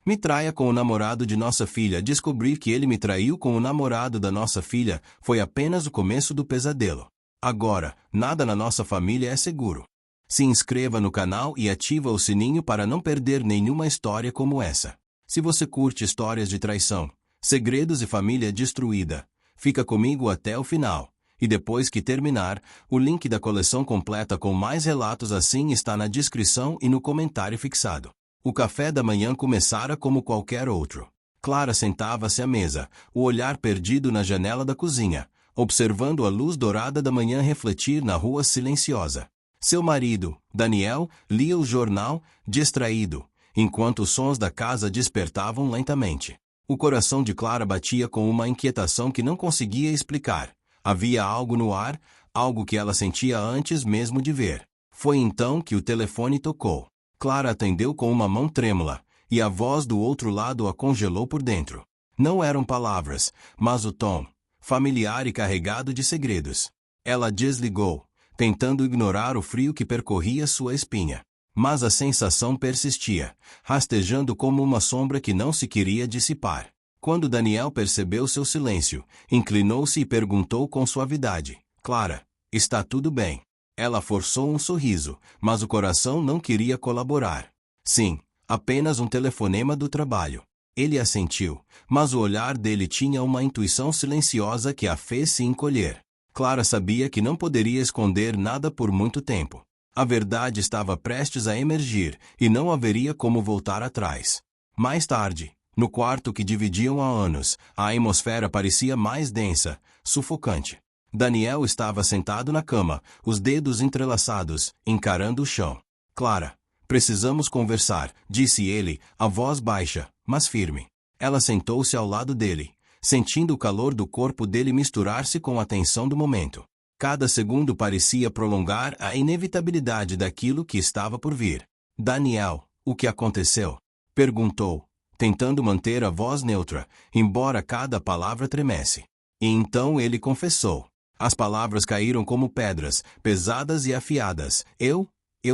Me traia com o namorado de nossa filha. Descobrir que ele me traiu com o namorado da nossa filha foi apenas o começo do pesadelo. Agora, nada na nossa família é seguro. Se inscreva no canal e ativa o sininho para não perder nenhuma história como essa. Se você curte histórias de traição, segredos e família destruída, fica comigo até o final. E depois que terminar, o link da coleção completa com mais relatos assim está na descrição e no comentário fixado. O café da manhã começara como qualquer outro. Clara sentava-se à mesa, o olhar perdido na janela da cozinha, observando a luz dourada da manhã refletir na rua silenciosa. Seu marido, Daniel, lia o jornal, distraído, enquanto os sons da casa despertavam lentamente. O coração de Clara batia com uma inquietação que não conseguia explicar. Havia algo no ar, algo que ela sentia antes mesmo de ver. Foi então que o telefone tocou. Clara atendeu com uma mão trêmula, e a voz do outro lado a congelou por dentro. Não eram palavras, mas o tom, familiar e carregado de segredos. Ela desligou, tentando ignorar o frio que percorria sua espinha. Mas a sensação persistia, rastejando como uma sombra que não se queria dissipar. Quando Daniel percebeu seu silêncio, inclinou-se e perguntou com suavidade: Clara, está tudo bem? Ela forçou um sorriso, mas o coração não queria colaborar. Sim, apenas um telefonema do trabalho. Ele assentiu, mas o olhar dele tinha uma intuição silenciosa que a fez se encolher. Clara sabia que não poderia esconder nada por muito tempo. A verdade estava prestes a emergir, e não haveria como voltar atrás. Mais tarde, no quarto que dividiam há anos, a atmosfera parecia mais densa, sufocante. Daniel estava sentado na cama, os dedos entrelaçados, encarando o chão. Clara, precisamos conversar, disse ele, a voz baixa, mas firme. Ela sentou-se ao lado dele, sentindo o calor do corpo dele misturar-se com a tensão do momento. Cada segundo parecia prolongar a inevitabilidade daquilo que estava por vir. Daniel, o que aconteceu? Perguntou, tentando manter a voz neutra, embora cada palavra tremesse. E então ele confessou. As palavras caíram como pedras, pesadas e afiadas. Eu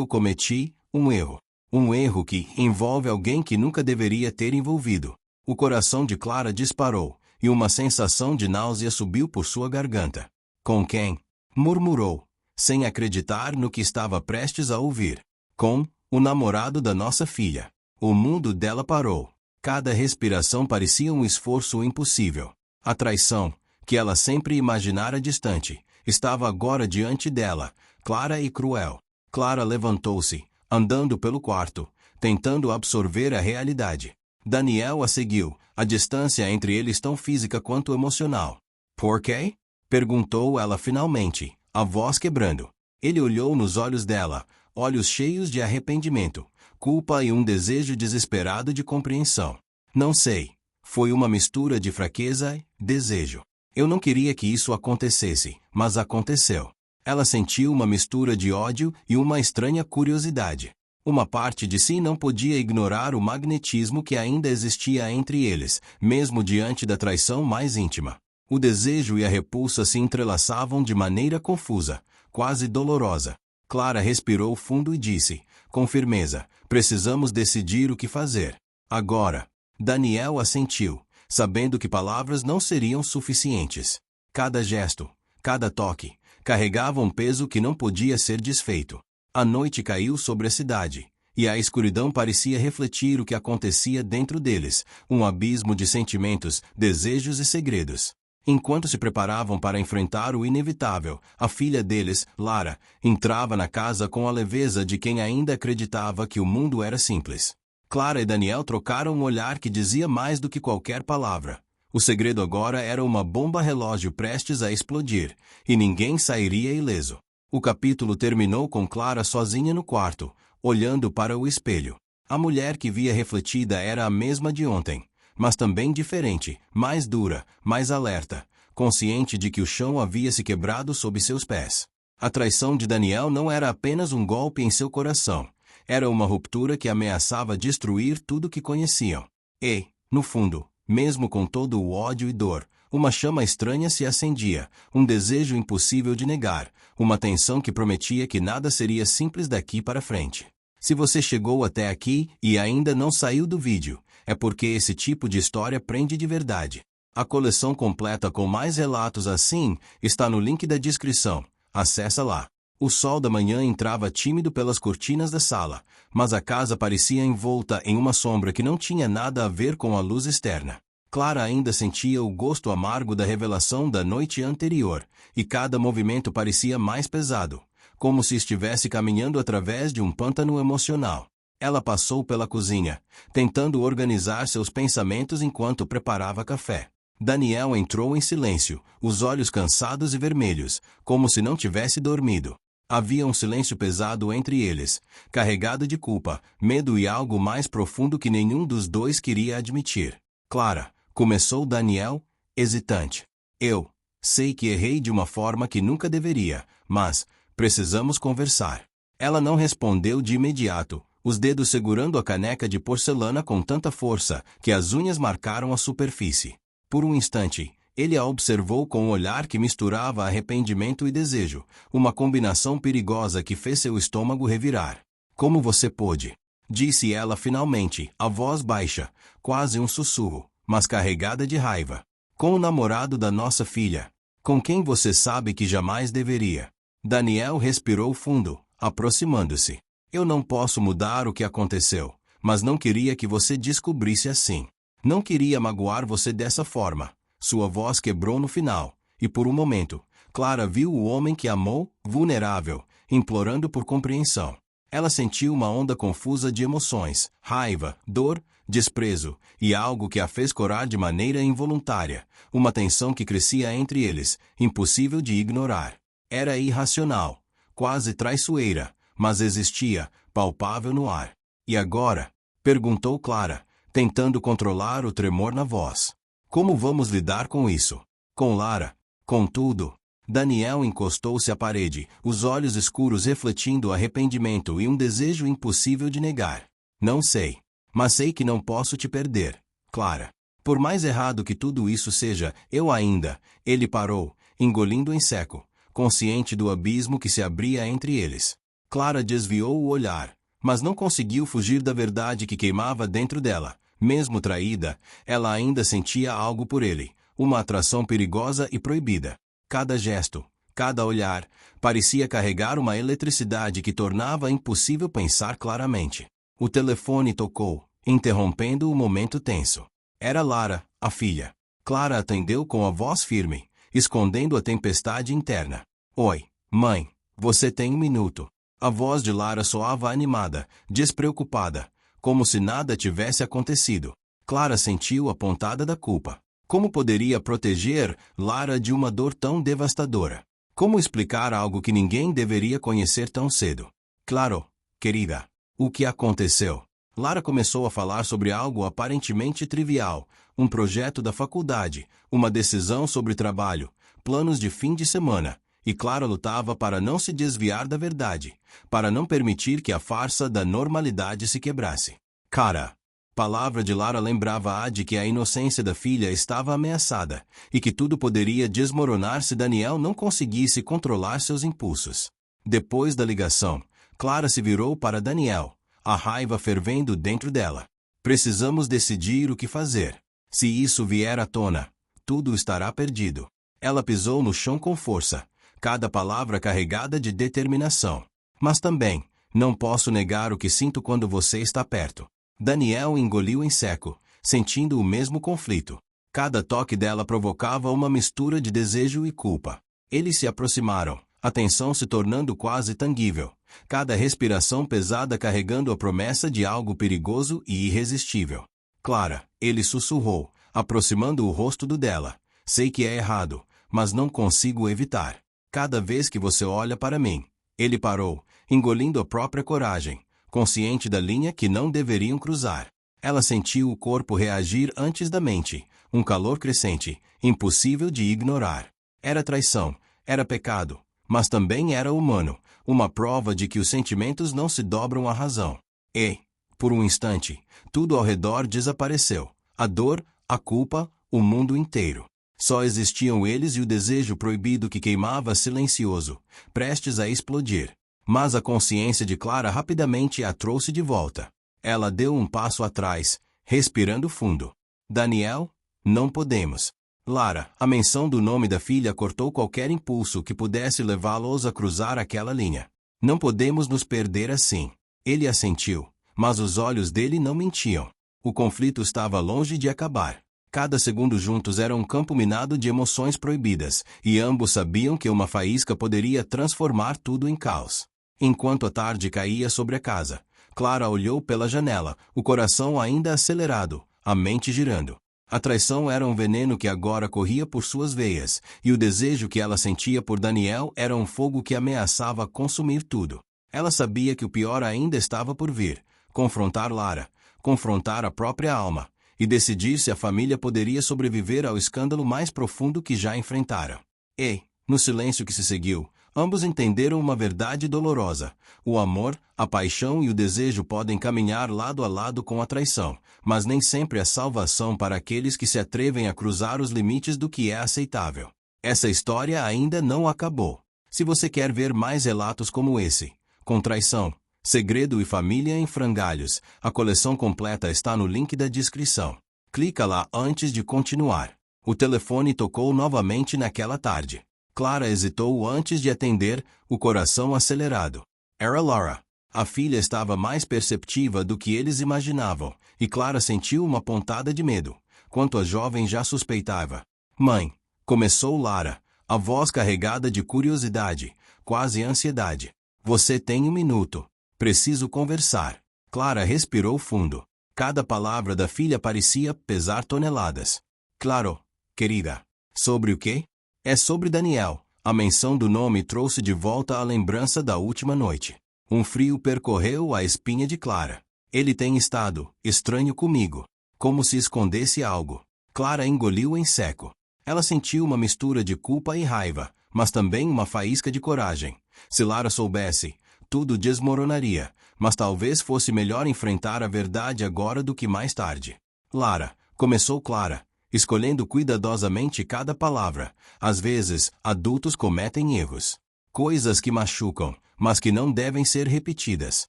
cometi um erro. Um erro que envolve alguém que nunca deveria ter envolvido. O coração de Clara disparou, e uma sensação de náusea subiu por sua garganta. Com quem? Murmurou, sem acreditar no que estava prestes a ouvir. Com o namorado da nossa filha. O mundo dela parou. Cada respiração parecia um esforço impossível. A traição, que ela sempre imaginara distante, estava agora diante dela, clara e cruel. Clara levantou-se, andando pelo quarto, tentando absorver a realidade. Daniel a seguiu, a distância entre eles tão física quanto emocional. Por quê? Perguntou ela finalmente, a voz quebrando. Ele olhou nos olhos dela, olhos cheios de arrependimento, culpa e um desejo desesperado de compreensão. Não sei. Foi uma mistura de fraqueza e desejo. Eu não queria que isso acontecesse, mas aconteceu. Ela sentiu uma mistura de ódio e uma estranha curiosidade. Uma parte de si não podia ignorar o magnetismo que ainda existia entre eles, mesmo diante da traição mais íntima. O desejo e a repulsa se entrelaçavam de maneira confusa, quase dolorosa. Clara respirou fundo e disse, com firmeza, precisamos decidir o que fazer. Agora. Daniel assentiu, sabendo que palavras não seriam suficientes. Cada gesto, cada toque, carregava um peso que não podia ser desfeito. A noite caiu sobre a cidade, e a escuridão parecia refletir o que acontecia dentro deles, um abismo de sentimentos, desejos e segredos. Enquanto se preparavam para enfrentar o inevitável, a filha deles, Lara, entrava na casa com a leveza de quem ainda acreditava que o mundo era simples. Clara e Daniel trocaram um olhar que dizia mais do que qualquer palavra. O segredo agora era uma bomba-relógio prestes a explodir, e ninguém sairia ileso. O capítulo terminou com Clara sozinha no quarto, olhando para o espelho. A mulher que via refletida era a mesma de ontem, mas também diferente, mais dura, mais alerta, consciente de que o chão havia se quebrado sob seus pés. A traição de Daniel não era apenas um golpe em seu coração. Era uma ruptura que ameaçava destruir tudo que conheciam. E, no fundo, mesmo com todo o ódio e dor, uma chama estranha se acendia, um desejo impossível de negar, uma tensão que prometia que nada seria simples daqui para frente. Se você chegou até aqui e ainda não saiu do vídeo, É porque esse tipo de história prende de verdade. A coleção completa com mais relatos assim está no link da descrição. Acesse lá. O sol da manhã entrava tímido pelas cortinas da sala, mas a casa parecia envolta em uma sombra que não tinha nada a ver com a luz externa. Clara ainda sentia o gosto amargo da revelação da noite anterior, e cada movimento parecia mais pesado, como se estivesse caminhando através de um pântano emocional. Ela passou pela cozinha, tentando organizar seus pensamentos enquanto preparava café. Daniel entrou em silêncio, os olhos cansados e vermelhos, como se não tivesse dormido. Havia um silêncio pesado entre eles, carregado de culpa, medo e algo mais profundo que nenhum dos dois queria admitir. Clara, começou Daniel, hesitante. Eu sei que errei de uma forma que nunca deveria, mas precisamos conversar. Ela não respondeu de imediato, os dedos segurando a caneca de porcelana com tanta força que as unhas marcaram a superfície. Por um instante, ele a observou com um olhar que misturava arrependimento e desejo, uma combinação perigosa que fez seu estômago revirar. Como você pôde? Disse ela finalmente, a voz baixa, quase um sussurro, mas carregada de raiva. Com o namorado da nossa filha. Com quem você sabe que jamais deveria. Daniel respirou fundo, aproximando-se. Eu não posso mudar o que aconteceu, mas não queria que você descobrisse assim. Não queria magoar você dessa forma. Sua voz quebrou no final, e por um momento, Clara viu o homem que amou, vulnerável, implorando por compreensão. Ela sentiu uma onda confusa de emoções, raiva, dor, desprezo, e algo que a fez corar de maneira involuntária, uma tensão que crescia entre eles, impossível de ignorar. Era irracional, quase traiçoeira, mas existia, palpável no ar. E agora? Perguntou Clara, tentando controlar o tremor na voz. Como vamos lidar com isso? Com Lara? Contudo, Daniel encostou-se à parede, os olhos escuros refletindo arrependimento e um desejo impossível de negar. Não sei. Mas sei que não posso te perder, Clara. Por mais errado que tudo isso seja, eu ainda... Ele parou, engolindo em seco, consciente do abismo que se abria entre eles. Clara desviou o olhar, mas não conseguiu fugir da verdade que queimava dentro dela. Mesmo traída, ela ainda sentia algo por ele, uma atração perigosa e proibida. Cada gesto, cada olhar, parecia carregar uma eletricidade que tornava impossível pensar claramente. O telefone tocou, interrompendo o momento tenso. Era Lara, a filha. Clara atendeu com a voz firme, escondendo a tempestade interna. Oi, mãe, você tem um minuto. A voz de Lara soava animada, despreocupada, como se nada tivesse acontecido. Clara sentiu a pontada da culpa. Como poderia proteger Lara de uma dor tão devastadora? Como explicar algo que ninguém deveria conhecer tão cedo? Claro, querida. O que aconteceu? Lara começou a falar sobre algo aparentemente trivial, um projeto da faculdade, uma decisão sobre trabalho, planos de fim de semana, e Clara lutava para não se desviar da verdade, para não permitir que a farsa da normalidade se quebrasse. Cara, palavra de Lara lembrava-a de que a inocência da filha estava ameaçada, e que tudo poderia desmoronar se Daniel não conseguisse controlar seus impulsos. Depois da ligação, Clara se virou para Daniel, a raiva fervendo dentro dela. Precisamos decidir o que fazer. Se isso vier à tona, tudo estará perdido. Ela pisou no chão com força, cada palavra carregada de determinação. Mas também, não posso negar o que sinto quando você está perto. Daniel engoliu em seco, sentindo o mesmo conflito. Cada toque dela provocava uma mistura de desejo e culpa. Eles se aproximaram, a tensão se tornando quase tangível, cada respiração pesada carregando a promessa de algo perigoso e irresistível. Clara, ele sussurrou, aproximando o rosto do dela. Sei que é errado, mas não consigo evitar. Cada vez que você olha para mim. Ele parou, engolindo a própria coragem, consciente da linha que não deveriam cruzar. Ela sentiu o corpo reagir antes da mente, um calor crescente, impossível de ignorar. Era traição, era pecado, mas também era humano, uma prova de que os sentimentos não se dobram à razão. E, por um instante, tudo ao redor desapareceu. A dor, a culpa, o mundo inteiro. Só existiam eles e o desejo proibido que queimava silencioso, prestes a explodir. Mas a consciência de Clara rapidamente a trouxe de volta. Ela deu um passo atrás, respirando fundo. Daniel, não podemos. Lara, a menção do nome da filha cortou qualquer impulso que pudesse levá-los a cruzar aquela linha. Não podemos nos perder assim. Ele assentiu, mas os olhos dele não mentiam. O conflito estava longe de acabar. Cada segundo juntos era um campo minado de emoções proibidas, e ambos sabiam que uma faísca poderia transformar tudo em caos. Enquanto a tarde caía sobre a casa, Clara olhou pela janela, o coração ainda acelerado, a mente girando. A traição era um veneno que agora corria por suas veias, e o desejo que ela sentia por Daniel era um fogo que ameaçava consumir tudo. Ela sabia que o pior ainda estava por vir: confrontar Lara, confrontar a própria alma, e decidir se a família poderia sobreviver ao escândalo mais profundo que já enfrentara. E, no silêncio que se seguiu, ambos entenderam uma verdade dolorosa: o amor, a paixão e o desejo podem caminhar lado a lado com a traição, mas nem sempre há salvação para aqueles que se atrevem a cruzar os limites do que é aceitável. Essa história ainda não acabou. Se você quer ver mais relatos como esse, com traição, segredo e família em frangalhos, a coleção completa está no link da descrição. Clica lá antes de continuar. O telefone tocou novamente naquela tarde. Clara hesitou antes de atender, o coração acelerado. Era Lara. A filha estava mais perceptiva do que eles imaginavam, e Clara sentiu uma pontada de medo, quanto a jovem já suspeitava. Mãe, começou Lara, a voz carregada de curiosidade, quase ansiedade. Você tem um minuto. Preciso conversar. Clara respirou fundo. Cada palavra da filha parecia pesar toneladas. Claro, querida. Sobre o quê? É sobre Daniel. A menção do nome trouxe de volta a lembrança da última noite. Um frio percorreu a espinha de Clara. Ele tem estado estranho comigo, como se escondesse algo. Clara engoliu em seco. Ela sentiu uma mistura de culpa e raiva, mas também uma faísca de coragem. Se Lara soubesse, tudo desmoronaria, mas talvez fosse melhor enfrentar a verdade agora do que mais tarde. Lara, começou Clara, escolhendo cuidadosamente cada palavra. Às vezes, adultos cometem erros. Coisas que machucam, mas que não devem ser repetidas.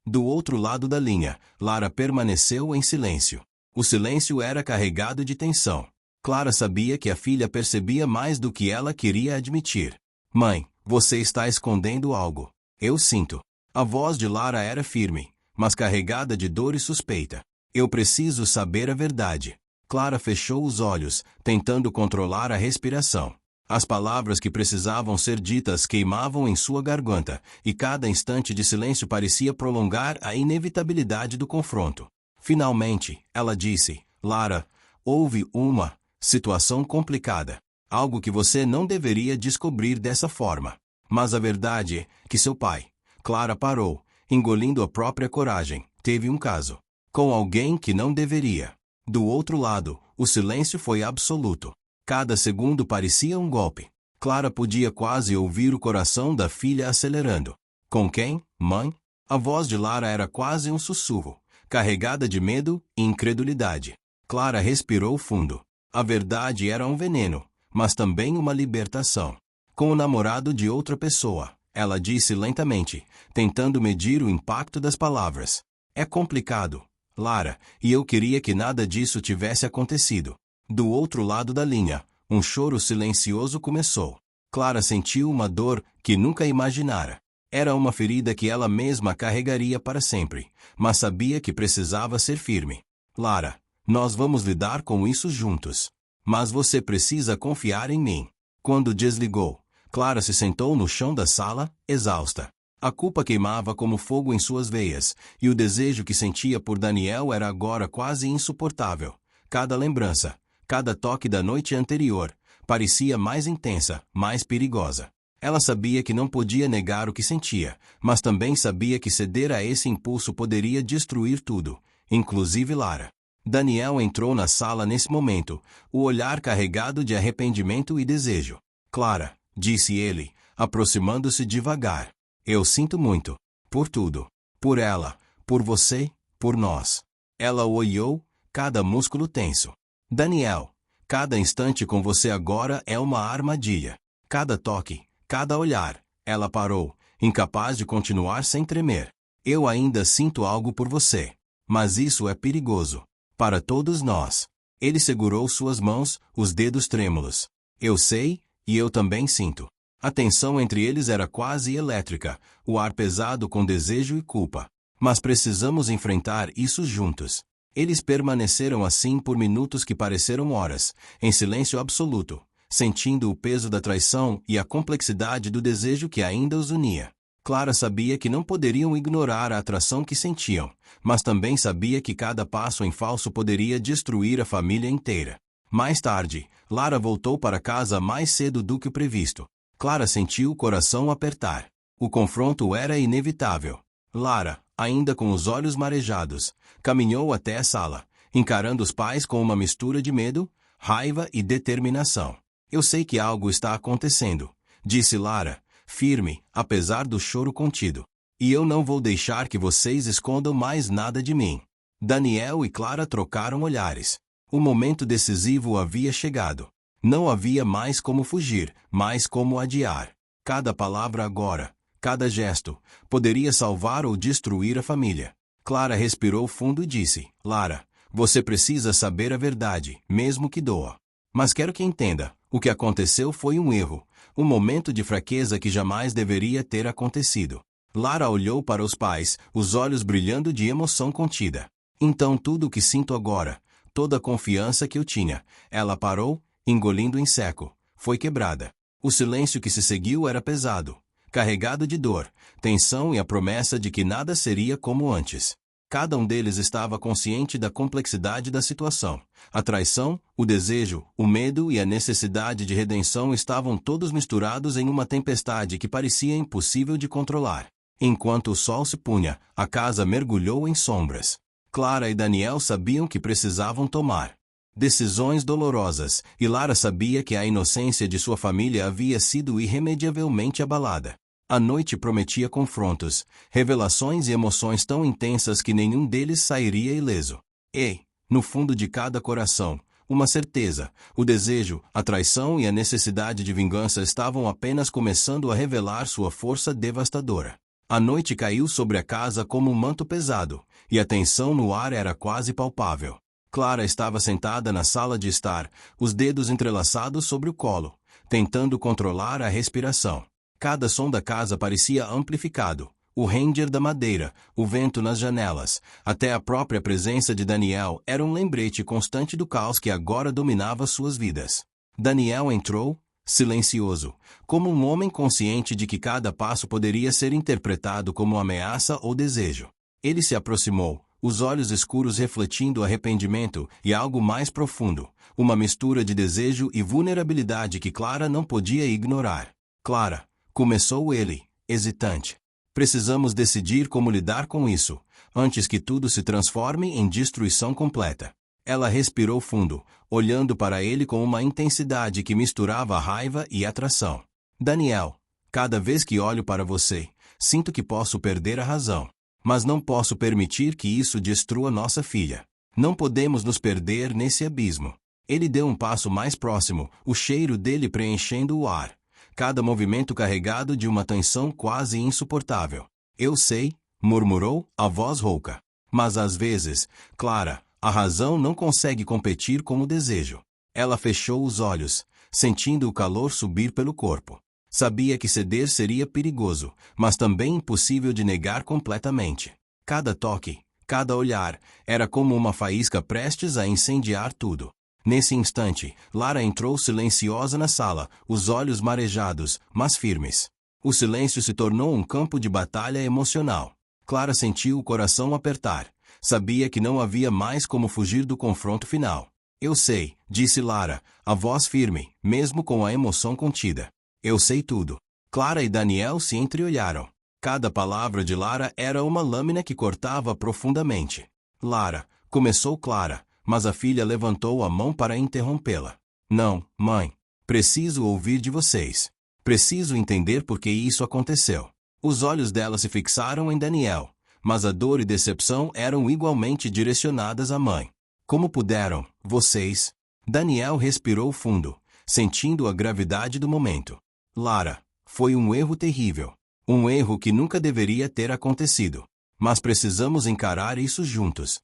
Do outro lado da linha, Lara permaneceu em silêncio. O silêncio era carregado de tensão. Clara sabia que a filha percebia mais do que ela queria admitir. Mãe, você está escondendo algo. Eu sinto. A voz de Lara era firme, mas carregada de dor e suspeita. Eu preciso saber a verdade. Clara fechou os olhos, tentando controlar a respiração. As palavras que precisavam ser ditas queimavam em sua garganta, e cada instante de silêncio parecia prolongar a inevitabilidade do confronto. Finalmente, ela disse: Lara, houve uma situação complicada. Algo que você não deveria descobrir dessa forma. Mas a verdade é que seu pai... Clara parou, engolindo a própria coragem. Teve um caso. Com alguém que não deveria. Do outro lado, o silêncio foi absoluto. Cada segundo parecia um golpe. Clara podia quase ouvir o coração da filha acelerando. Com quem, mãe? A voz de Lara era quase um sussurro, carregada de medo e incredulidade. Clara respirou fundo. A verdade era um veneno, mas também uma libertação. Com o namorado de outra pessoa, ela disse lentamente, tentando medir o impacto das palavras. É complicado, Lara, e eu queria que nada disso tivesse acontecido. Do outro lado da linha, um choro silencioso começou. Clara sentiu uma dor que nunca imaginara. Era uma ferida que ela mesma carregaria para sempre, mas sabia que precisava ser firme. Lara, nós vamos lidar com isso juntos. Mas você precisa confiar em mim. Quando desligou, Clara se sentou no chão da sala, exausta. A culpa queimava como fogo em suas veias, e o desejo que sentia por Daniel era agora quase insuportável. Cada lembrança, cada toque da noite anterior, parecia mais intensa, mais perigosa. Ela sabia que não podia negar o que sentia, mas também sabia que ceder a esse impulso poderia destruir tudo, inclusive Lara. Daniel entrou na sala nesse momento, o olhar carregado de arrependimento e desejo. Clara, disse ele, aproximando-se devagar. Eu sinto muito. Por tudo. Por ela, por você, por nós. Ela o olhou, cada músculo tenso. Daniel, cada instante com você agora é uma armadilha. Cada toque, cada olhar. Ela parou, incapaz de continuar sem tremer. Eu ainda sinto algo por você. Mas isso é perigoso. Para todos nós. Ele segurou suas mãos, os dedos trêmulos. Eu sei, e eu também sinto. A tensão entre eles era quase elétrica, o ar pesado com desejo e culpa. Mas precisamos enfrentar isso juntos. Eles permaneceram assim por minutos que pareceram horas, em silêncio absoluto, sentindo o peso da traição e a complexidade do desejo que ainda os unia. Clara sabia que não poderiam ignorar a atração que sentiam, mas também sabia que cada passo em falso poderia destruir a família inteira. Mais tarde, Lara voltou para casa mais cedo do que o previsto. Clara sentiu o coração apertar. O confronto era inevitável. Lara, ainda com os olhos marejados, caminhou até a sala, encarando os pais com uma mistura de medo, raiva e determinação. Eu sei que algo está acontecendo, disse Lara, firme, apesar do choro contido. E eu não vou deixar que vocês escondam mais nada de mim. Daniel e Clara trocaram olhares. O momento decisivo havia chegado. Não havia mais como fugir, mais como adiar. Cada palavra agora, cada gesto, poderia salvar ou destruir a família. Clara respirou fundo e disse, Lara, você precisa saber a verdade, mesmo que doa. Mas quero que entenda, o que aconteceu foi um erro, um momento de fraqueza que jamais deveria ter acontecido. Lara olhou para os pais, os olhos brilhando de emoção contida. Então tudo o que sinto agora, toda a confiança que eu tinha, ela parou, engolindo em seco, foi quebrada. O silêncio que se seguiu era pesado, carregado de dor, tensão e a promessa de que nada seria como antes. Cada um deles estava consciente da complexidade da situação. A traição, o desejo, o medo e a necessidade de redenção estavam todos misturados em uma tempestade que parecia impossível de controlar. Enquanto o sol se punha, a casa mergulhou em sombras. Clara e Daniel sabiam que precisavam tomar decisões dolorosas, e Lara sabia que a inocência de sua família havia sido irremediavelmente abalada. A noite prometia confrontos, revelações e emoções tão intensas que nenhum deles sairia ileso. E, no fundo de cada coração, uma certeza, o desejo, a traição e a necessidade de vingança estavam apenas começando a revelar sua força devastadora. A noite caiu sobre a casa como um manto pesado, e a tensão no ar era quase palpável. Clara estava sentada na sala de estar, os dedos entrelaçados sobre o colo, tentando controlar a respiração. Cada som da casa parecia amplificado, o ranger da madeira, o vento nas janelas, até a própria presença de Daniel era um lembrete constante do caos que agora dominava suas vidas. Daniel entrou, silencioso, como um homem consciente de que cada passo poderia ser interpretado como ameaça ou desejo. Ele se aproximou, os olhos escuros refletindo arrependimento e algo mais profundo, uma mistura de desejo e vulnerabilidade que Clara não podia ignorar. Clara, começou ele, hesitante. Precisamos decidir como lidar com isso, antes que tudo se transforme em destruição completa. Ela respirou fundo, olhando para ele com uma intensidade que misturava raiva e atração. Daniel, cada vez que olho para você, sinto que posso perder a razão. Mas não posso permitir que isso destrua nossa filha. Não podemos nos perder nesse abismo. Ele deu um passo mais próximo, o cheiro dele preenchendo o ar. Cada movimento carregado de uma tensão quase insuportável. Eu sei, murmurou, a voz rouca. Mas às vezes, Clara, a razão não consegue competir com o desejo. Ela fechou os olhos, sentindo o calor subir pelo corpo. Sabia que ceder seria perigoso, mas também impossível de negar completamente. Cada toque, cada olhar, era como uma faísca prestes a incendiar tudo. Nesse instante, Lara entrou silenciosa na sala, os olhos marejados, mas firmes. O silêncio se tornou um campo de batalha emocional. Clara sentiu o coração apertar. Sabia que não havia mais como fugir do confronto final. Eu sei, disse Lara, a voz firme, mesmo com a emoção contida. Eu sei tudo. Clara e Daniel se entreolharam. Cada palavra de Lara era uma lâmina que cortava profundamente. Lara, começou Clara, mas a filha levantou a mão para interrompê-la. Não, mãe. Preciso ouvir de vocês. Preciso entender por que isso aconteceu. Os olhos dela se fixaram em Daniel, mas a dor e decepção eram igualmente direcionadas à mãe. Como puderam, vocês? Daniel respirou fundo, sentindo a gravidade do momento. Lara, foi um erro terrível. Um erro que nunca deveria ter acontecido. Mas precisamos encarar isso juntos.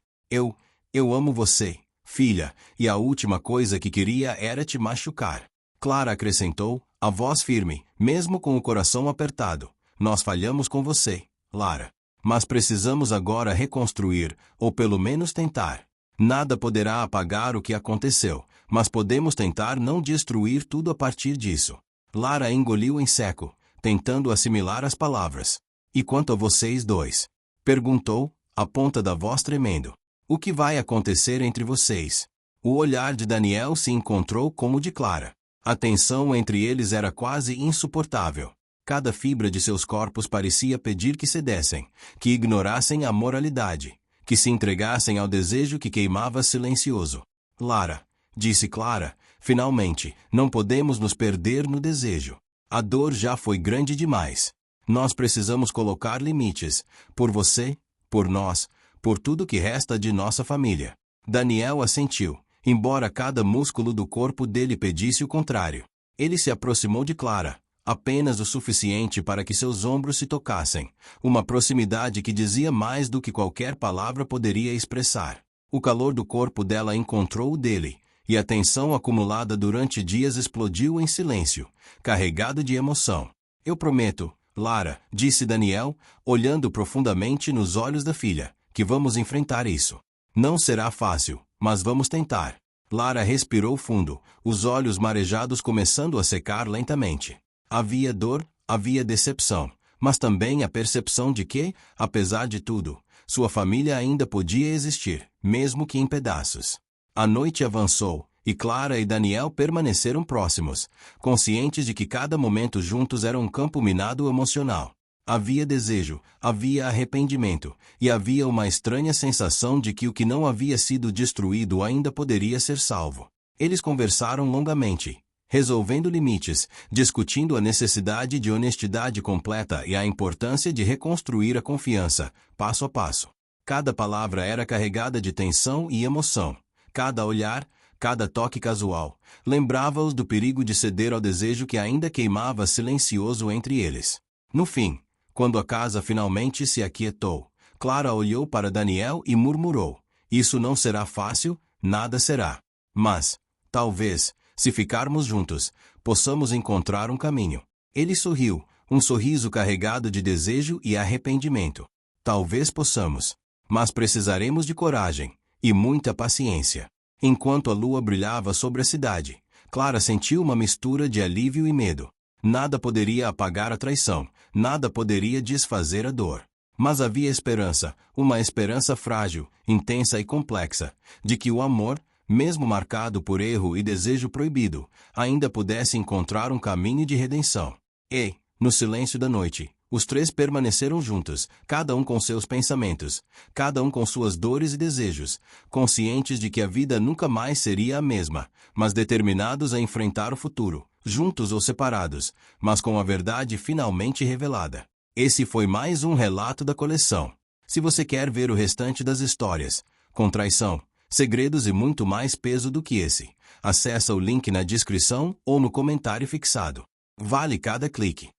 Eu amo você, filha, e a última coisa que queria era te machucar. Clara acrescentou, a voz firme, mesmo com o coração apertado. Nós falhamos com você, Lara. Mas precisamos agora reconstruir, ou pelo menos tentar. Nada poderá apagar o que aconteceu, mas podemos tentar não destruir tudo a partir disso. Lara engoliu em seco, tentando assimilar as palavras. E quanto a vocês dois? Perguntou, a ponta da voz tremendo. O que vai acontecer entre vocês? O olhar de Daniel se encontrou com o de Clara. A tensão entre eles era quase insuportável. Cada fibra de seus corpos parecia pedir que cedessem, que ignorassem a moralidade, que se entregassem ao desejo que queimava silencioso. Lara, disse Clara, finalmente, não podemos nos perder no desejo. A dor já foi grande demais. Nós precisamos colocar limites, por você, por nós, por tudo que resta de nossa família. Daniel assentiu, embora cada músculo do corpo dele pedisse o contrário. Ele se aproximou de Clara, apenas o suficiente para que seus ombros se tocassem, uma proximidade que dizia mais do que qualquer palavra poderia expressar. O calor do corpo dela encontrou o dele, e a tensão acumulada durante dias explodiu em silêncio, carregado de emoção. Eu prometo, Lara, disse Daniel, olhando profundamente nos olhos da filha, que vamos enfrentar isso. Não será fácil, mas vamos tentar. Lara respirou fundo, os olhos marejados começando a secar lentamente. Havia dor, havia decepção, mas também a percepção de que, apesar de tudo, sua família ainda podia existir, mesmo que em pedaços. A noite avançou, e Clara e Daniel permaneceram próximos, conscientes de que cada momento juntos era um campo minado emocional. Havia desejo, havia arrependimento, e havia uma estranha sensação de que o que não havia sido destruído ainda poderia ser salvo. Eles conversaram longamente, resolvendo limites, discutindo a necessidade de honestidade completa e a importância de reconstruir a confiança, passo a passo. Cada palavra era carregada de tensão e emoção. Cada olhar, cada toque casual, lembrava-os do perigo de ceder ao desejo que ainda queimava silencioso entre eles. No fim, quando a casa finalmente se aquietou, Clara olhou para Daniel e murmurou, isso não será fácil, nada será. Mas, talvez, se ficarmos juntos, possamos encontrar um caminho. Ele sorriu, um sorriso carregado de desejo e arrependimento. Talvez possamos, mas precisaremos de coragem e muita paciência. Enquanto a lua brilhava sobre a cidade, Clara sentiu uma mistura de alívio e medo. Nada poderia apagar a traição, nada poderia desfazer a dor. Mas havia esperança, uma esperança frágil, intensa e complexa, de que o amor, mesmo marcado por erro e desejo proibido, ainda pudesse encontrar um caminho de redenção. E, no silêncio da noite, os três permaneceram juntos, cada um com seus pensamentos, cada um com suas dores e desejos, conscientes de que a vida nunca mais seria a mesma, mas determinados a enfrentar o futuro, juntos ou separados, mas com a verdade finalmente revelada. Esse foi mais um relato da coleção. Se você quer ver o restante das histórias, com traição, segredos e muito mais peso do que esse, acessa o link na descrição ou no comentário fixado. Vale cada clique.